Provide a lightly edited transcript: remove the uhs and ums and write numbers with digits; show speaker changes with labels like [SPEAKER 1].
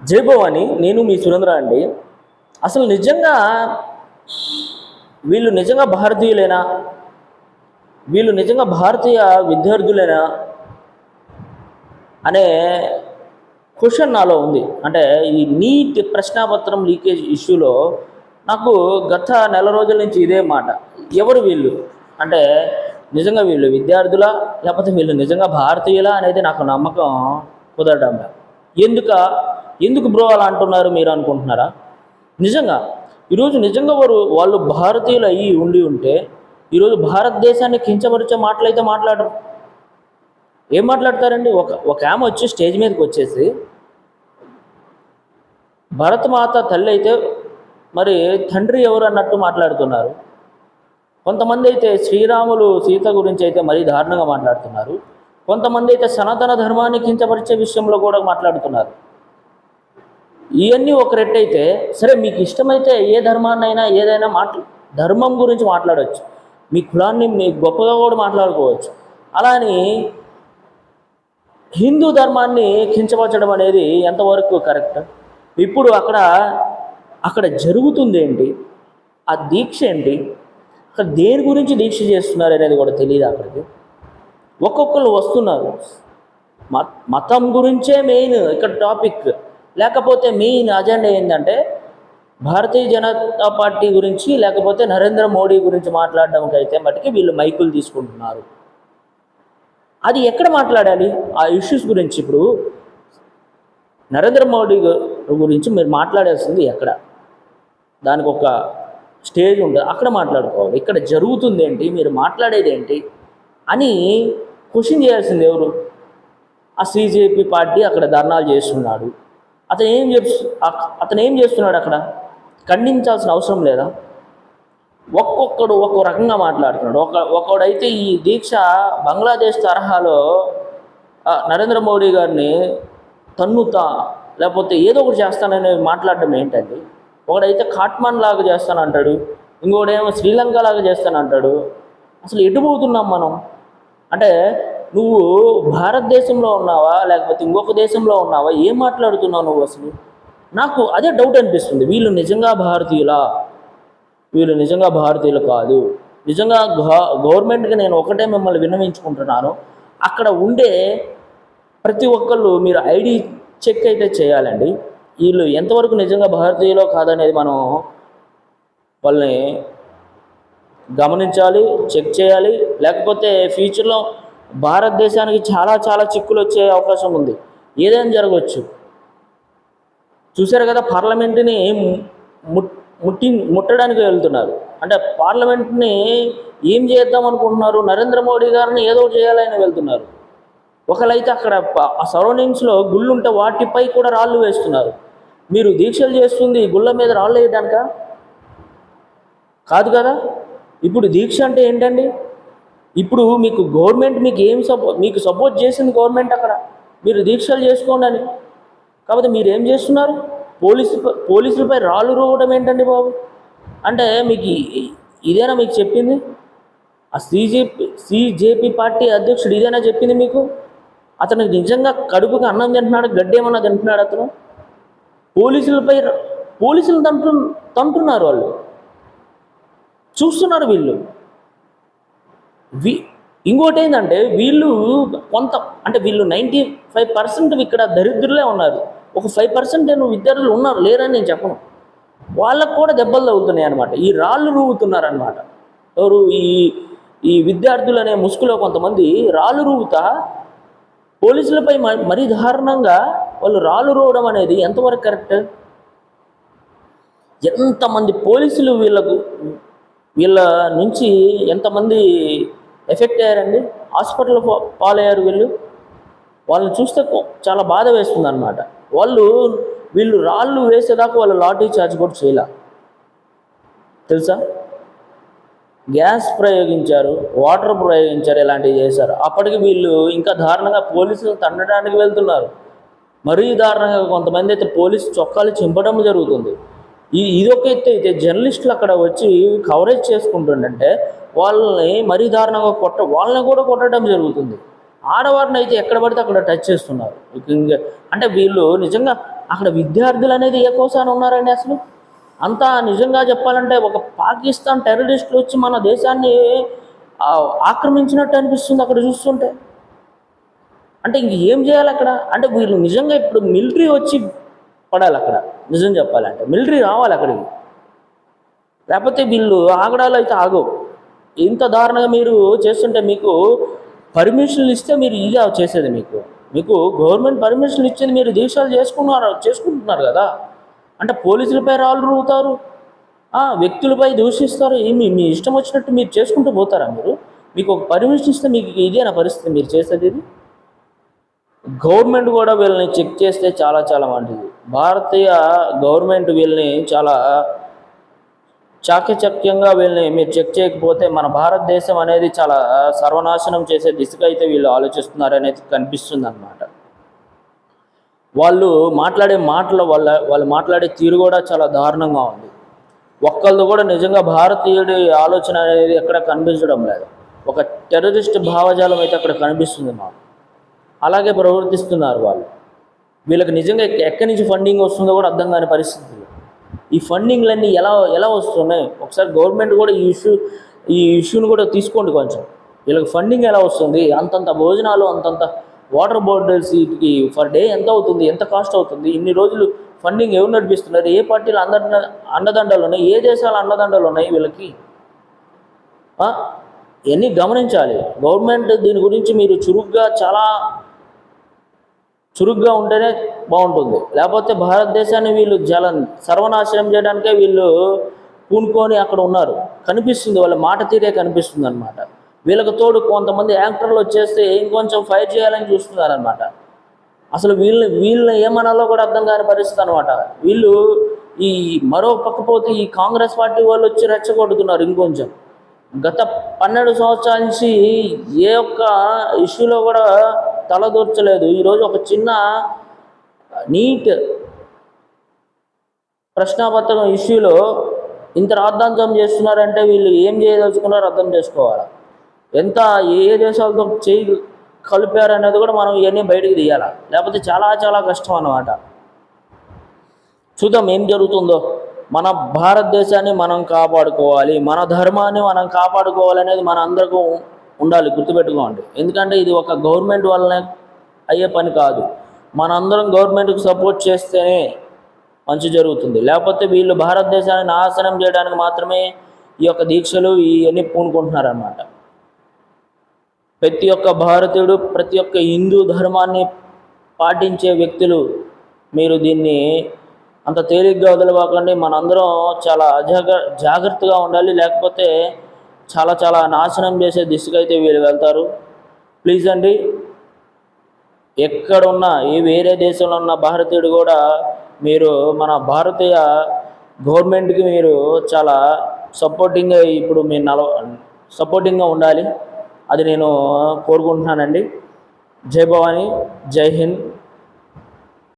[SPEAKER 1] జై భవాని, నేను మీ సురేంద్ర అండి. అసలు నిజంగా వీళ్ళు నిజంగా భారతీయులేనా? వీళ్ళు నిజంగా భారతీయ విద్యార్థులేనా అనే క్వశ్చన్ నాలో ఉంది. అంటే ఈ నీట్ ప్రశ్నాపత్రం లీకేజ్ ఇష్యూలో నాకు గత నెల రోజుల నుంచి ఇదే మాట. ఎవరు వీళ్ళు? అంటే నిజంగా వీళ్ళు విద్యార్థులా, లేకపోతే వీళ్ళు నిజంగా భారతీయులా అనేది నాకు నమ్మకం కుదరడం. ఎందుకు బ్రో అలా అంటున్నారు మీరు అనుకుంటున్నారా? నిజంగా ఈరోజు నిజంగా వాళ్ళు భారతీయులు అయ్యి ఉండి ఉంటే ఈరోజు భారతదేశాన్ని కించపరిచే మాటలైతే మాట్లాడరు. ఏం మాట్లాడతారండి? ఒక ఆమె వచ్చి స్టేజ్ మీదకి వచ్చేసి భరతమాత తల్లి అయితే మరి తండ్రి ఎవరు అన్నట్టు మాట్లాడుతున్నారు. కొంతమంది అయితే శ్రీరాములు సీత గురించి అయితే మరీ దారుణంగా మాట్లాడుతున్నారు. కొంతమంది అయితే సనాతన ధర్మాన్ని కించపరిచే విషయంలో కూడా మాట్లాడుతున్నారు. ఇవన్నీ ఒక రెట్టయితే సరే, మీకు ఇష్టమైతే ఏ ధర్మాన్నైనా ఏదైనా ధర్మం గురించి మాట్లాడవచ్చు, మీ కులాన్ని మీ గొప్పగా కూడా మాట్లాడుకోవచ్చు. అలా అని హిందూ ధర్మాన్ని కించపరచడం అనేది ఎంతవరకు కరెక్ట్? ఇప్పుడు అక్కడ జరుగుతుంది ఏంటి? ఆ దీక్ష ఏంటి? అక్కడ దేని గురించి దీక్ష చేస్తున్నారు అనేది కూడా తెలియదు. అక్కడికి ఒక్కొక్కరు వస్తున్నారు, మతం గురించే మెయిన్ ఇక్కడ టాపిక్, లేకపోతే మెయిన్ అజెండా ఏంటంటే భారతీయ జనతా పార్టీ గురించి, లేకపోతే నరేంద్ర మోడీ గురించి మాట్లాడడానికి అయితే మటుకి వీళ్ళు మైకులు తీసుకుంటున్నారు. అది ఎక్కడ మాట్లాడాలి ఆ ఇష్యూస్ గురించి? ఇప్పుడు నరేంద్ర మోడీ గురించి మీరు మాట్లాడాల్సింది ఎక్కడ? దానికి ఒక స్టేజ్ ఉంటుంది, అక్కడ మాట్లాడుకోవాలి. ఇక్కడ జరుగుతుంది ఏంటి, మీరు మాట్లాడేది ఏంటి అని క్వశ్చన్ చేయాల్సింది ఎవరు? ఆ సిజేపీ పార్టీ అక్కడ ధర్నాలు చేస్తున్నాడు. అతను ఏం చేస్తున్నాడు? అక్కడ ఖండించాల్సిన అవసరం లేదా? ఒక్కొక్కడు ఒక్కో రకంగా మాట్లాడుతున్నాడు. ఒకడైతే ఈ దీక్ష బంగ్లాదేశ్ తరహాలో నరేంద్ర మోడీ గారిని తన్నుతా, లేకపోతే ఏదో ఒకటి చేస్తానని మాట్లాడడం ఏంటండి? ఒకడైతే కాట్మాండ్ లాగా చేస్తానంటాడు, ఇంకోడేమో శ్రీలంక లాగా చేస్తానంటాడు. అసలు ఎటుపోతున్నాం మనం? అంటే నువ్వు భారతదేశంలో ఉన్నావా, లేకపోతే ఇంకొక దేశంలో ఉన్నావా? ఏం మాట్లాడుతున్నావు నువ్వు? అసలు నాకు అదే డౌట్ అనిపిస్తుంది. వీళ్ళు నిజంగా భారతీయులా? వీళ్ళు నిజంగా భారతీయులు కాదు. నిజంగా గవర్నమెంట్కి నేను ఒకటే మిమ్మల్ని విన్నవించుకుంటున్నాను, అక్కడ ఉండే ప్రతి ఒక్కళ్ళు మీరు ఐడి చెక్ అయితే చేయాలండి. వీళ్ళు ఎంతవరకు నిజంగా భారతీయులో కాదనేది మనం వాళ్ళని గమనించాలి, చెక్ చేయాలి. లేకపోతే ఫ్యూచర్లో భారతదేశానికి చాలా చాలా చిక్కులు వచ్చే అవకాశం ఉంది. ఏదైనా జరగవచ్చు. చూశారు కదా, పార్లమెంటుని ముట్టడానికి వెళ్తున్నారు. అంటే పార్లమెంట్ని ఏం చేద్దాం అనుకుంటున్నారు? నరేంద్ర మోడీ గారిని ఏదో చేయాలని వెళ్తున్నారు. ఒకళ్ళైతే అక్కడ ఆ సరౌండింగ్స్లో గుళ్ళు ఉంటే వాటిపై కూడా రాళ్ళు వేస్తున్నారు. మీరు దీక్షలు చేస్తుంది గుళ్ళ మీద రాళ్ళు వేయడానిక? కాదు కదా. ఇప్పుడు దీక్ష అంటే ఏంటండి? ఇప్పుడు మీకు గవర్నమెంట్ మీకు సపోర్ట్ చేసింది గవర్నమెంట్, అక్కడ మీరు దీక్షలు చేసుకోండి అని. కాకపోతే మీరు ఏం చేస్తున్నారు? పోలీసులపై రాళ్ళు రువ్వడం ఏంటండి బాబు? అంటే మీకు ఇదేనా మీకు చెప్పింది? ఆ సిజేపీ పార్టీ అధ్యక్షుడు ఇదేనా చెప్పింది మీకు? అతను నిజంగా కడుపుకి అన్నం తింటున్నాడు, గడ్డి ఏమన్నా తింటున్నాడు అతను? పోలీసులు తంటున్నారు వాళ్ళు, చూస్తున్నారు వీళ్ళు. ఇంకోటి ఏంటంటే వీళ్ళు వీళ్ళు 95% ఇక్కడ దరిద్రులే ఉన్నారు. ఒక 5% విద్యార్థులు ఉన్నారు, లేరని నేను చెప్పను. వాళ్ళకు కూడా దెబ్బలు తగులుతున్నాయి అనమాట. ఈ రాళ్ళు రువ్వుతున్నారనమాట. ఎవరు? ఈ విద్యార్థులు అనే ముసుగులో కొంతమంది రాళ్ళు రువ్వుతా పోలీసులపై మరీ దారుణంగా వాళ్ళు రాళ్ళు రువ్వడం అనేది ఎంతవరకు కరెక్ట్? ఎంతమంది పోలీసులు వీళ్ళ నుంచి ఎంతమంది ఎఫెక్ట్ అయ్యారండి? హాస్పిటల్ పాలయ్యారు వీళ్ళు. వాళ్ళని చూస్తే చాలా బాధ వేస్తుంది అనమాట. వీళ్ళు రాళ్ళు వేసేదాకా వాళ్ళు లాఠీ చార్జ్ కూడా చేయాల తెలుసా? గ్యాస్ ప్రయోగించారు, వాటర్ ప్రయోగించారు, ఇలాంటివి చేశారు. అప్పటికి వీళ్ళు ఇంకా దారుణంగా పోలీసులు తండడానికి వెళ్తున్నారు. మరీ దారుణంగా కొంతమంది అయితే పోలీసు చొక్కాలు చింపడం జరుగుతుంది. ఇదొక ఎత్తు అయితే జర్నలిస్టులు అక్కడ వచ్చి కవరేజ్ చేసుకుంటుండంటే వాళ్ళని మరీ దారుణంగా వాళ్ళని కూడా కొట్టడం జరుగుతుంది. ఆడవారిని అయితే ఎక్కడ పడితే అక్కడ టచ్ చేస్తున్నారు. అంటే వీళ్ళు నిజంగా అక్కడ విద్యార్థులు అనేది ఏ కోసాన ఉన్నారండి అసలు? అంతా నిజంగా చెప్పాలంటే ఒక పాకిస్తాన్ టెర్రరిస్టులు వచ్చి మన దేశాన్ని ఆ, ఆక్రమించినట్టు అనిపిస్తుంది అక్కడ చూస్తుంటే. అంటే ఇంక ఏం చేయాలి అక్కడ? అంటే వీళ్ళు నిజంగా ఇప్పుడు మిలిటరీ వచ్చి పడాలి అక్కడ. నిజం చెప్పాలంటే మిలిటరీ రావాలి అక్కడికి, లేకపోతే వీళ్ళు ఆగడాలు అయితే ఆగవు. ఇంత దారుణంగా మీరు చేస్తుంటే మీకు పర్మిషన్లు ఇస్తే మీరు ఇలా చేసేది మీకు మీకు గవర్నమెంట్ పర్మిషన్ ఇచ్చింది, మీరు దీక్షలు చేసుకుంటున్నారు కదా. అంటే పోలీసులపై రాళ్ళు రువుతారు, వ్యక్తులపై దూషిస్తారు. మీ ఇష్టం వచ్చినట్టు మీరు చేసుకుంటూ పోతారా? మీకు ఒక పర్మిషన్ ఇస్తే మీకు ఇదేనా పరిస్థితి మీరు చేసేది? ఇది గవర్నమెంట్ కూడా వీళ్ళని చెక్ చేస్తే చాలా చాలా మంచిది. భారతీయ గవర్నమెంట్ వీళ్ళని చాలా చాకచక్యంగా వీళ్ళని మీరు చెక్ చేయకపోతే మన భారతదేశం అనేది చాలా సర్వనాశనం చేసే దిశగా అయితే వీళ్ళు ఆలోచిస్తున్నారనేది కనిపిస్తుంది అన్నమాట. వాళ్ళు మాట్లాడే మాటల వల్ల వాళ్ళు మాట్లాడే తీరు కూడా చాలా దారుణంగా ఉంది. ఒక్కళ్ళు కూడా నిజంగా భారతీయుడి ఆలోచన అనేది ఎక్కడ కనిపించడం లేదు. ఒక టెర్రరిస్ట్ భావజాలం అయితే అక్కడ కనిపిస్తుంది మాకు. అలాగే ప్రవర్తిస్తున్నారు వాళ్ళు. వీళ్ళకి నిజంగా ఎక్కడి నుంచి ఫండింగ్ వస్తుందో కూడా అర్థం కాని పరిస్థితులు. ఈ ఫండింగ్లన్నీ ఎలా వస్తున్నాయి? ఒకసారి గవర్నమెంట్ కూడా ఈ ఇష్యూని కూడా తీసుకోండి కొంచెం. వీళ్ళకి ఫండింగ్ ఎలా వస్తుంది? అంతంత భోజనాలు, అంతంత వాటర్ బాటిల్స్, వీటికి ఫర్ డే ఎంత అవుతుంది? ఎంత కాస్ట్ అవుతుంది? ఇన్ని రోజులు ఫండింగ్ ఎవరు నడిపిస్తున్నారు? ఏ పార్టీలు అండదండలు ఉన్నాయి? ఏ దేశాల అండదండలు ఉన్నాయి వీళ్ళకి? ఇవన్నీ గమనించాలి. గవర్నమెంట్ దీని గురించి మీరు చాలా చురుగ్గా ఉంటేనే బాగుంటుంది. లేకపోతే భారతదేశాన్ని వీళ్ళు సర్వనాశనం చేయడానికే వీళ్ళు పూనుకొని అక్కడ ఉన్నారు కనిపిస్తుంది. వాళ్ళ మాట తీరే కనిపిస్తుంది అనమాట. వీళ్ళకి తోడు కొంతమంది యాక్టర్లు వచ్చేస్తే ఇంకొంచెం ఫైట్ చేయాలని చూస్తున్నారనమాట. అసలు వీళ్ళని ఏమనాలో కూడా అర్థం కాని పరిస్థితి అనమాట. వీళ్ళు ఈ మరో పక్కపోతే ఈ కాంగ్రెస్ పార్టీ వాళ్ళు వచ్చి రెచ్చగొడుతున్నారు ఇంకొంచెం. గత 12 సంవత్సరాల నుంచి ఏ ఒక్క ఇష్యూలో కూడా తలదూర్చలేదు. ఈరోజు ఒక చిన్న నీట్ ప్రశ్నాపత్రం ఇష్యూలో ఇంత రాద్ధాంతం చేస్తున్నారంటే వీళ్ళు ఏం చేయదలుచుకున్నారో అర్థం చేసుకోవాలి. ఎంత ఏ దేశాలతో చేయి కలిపారనేది కూడా మనం ఇవన్నీ బయటకు తీయాలి. లేకపోతే చాలా చాలా కష్టం అన్నమాట. చూద్దాం ఏం జరుగుతుందో. మన భారతదేశాన్ని మనం కాపాడుకోవాలి, మన ధర్మాన్ని మనం కాపాడుకోవాలనేది మన అందరికీ ఉండాలి, గుర్తుపెట్టుకోండి. ఎందుకంటే ఇది ఒక గవర్నమెంట్ వల్లనే అయ్యే పని కాదు. మనందరం గవర్నమెంట్కి సపోర్ట్ చేస్తేనే మంచి జరుగుతుంది. లేకపోతే వీళ్ళు భారతదేశాన్ని నాశనం చేయడానికి మాత్రమే ఈ యొక్క దీక్షలు ఇవన్నీ పూనుకుంటున్నారన్నమాట. ప్రతి ఒక్క భారతీయుడు, ప్రతి ఒక్క హిందూ ధర్మాన్ని పాటించే వ్యక్తులు మీరు దీన్ని అంత తేలిగ్గా వదలవాకండి. మనందరం చాలా జాగ్రత్తగా ఉండాలి. లేకపోతే చాలా చాలా నాశనం చేసే దిశగా అయితే వీళ్ళు వెళ్తారు. ప్లీజ్ అండి, ఎక్కడున్నా వేరే దేశంలో ఉన్న భారతీయుడు కూడా మీరు మన భారతీయ గవర్నమెంట్కి మీరు చాలా సపోర్టింగ్గా ఇప్పుడు మీరు సపోర్టింగ్గా ఉండాలి. అది నేను కోరుకుంటున్నానండి. జై భవానీ, జై హింద్.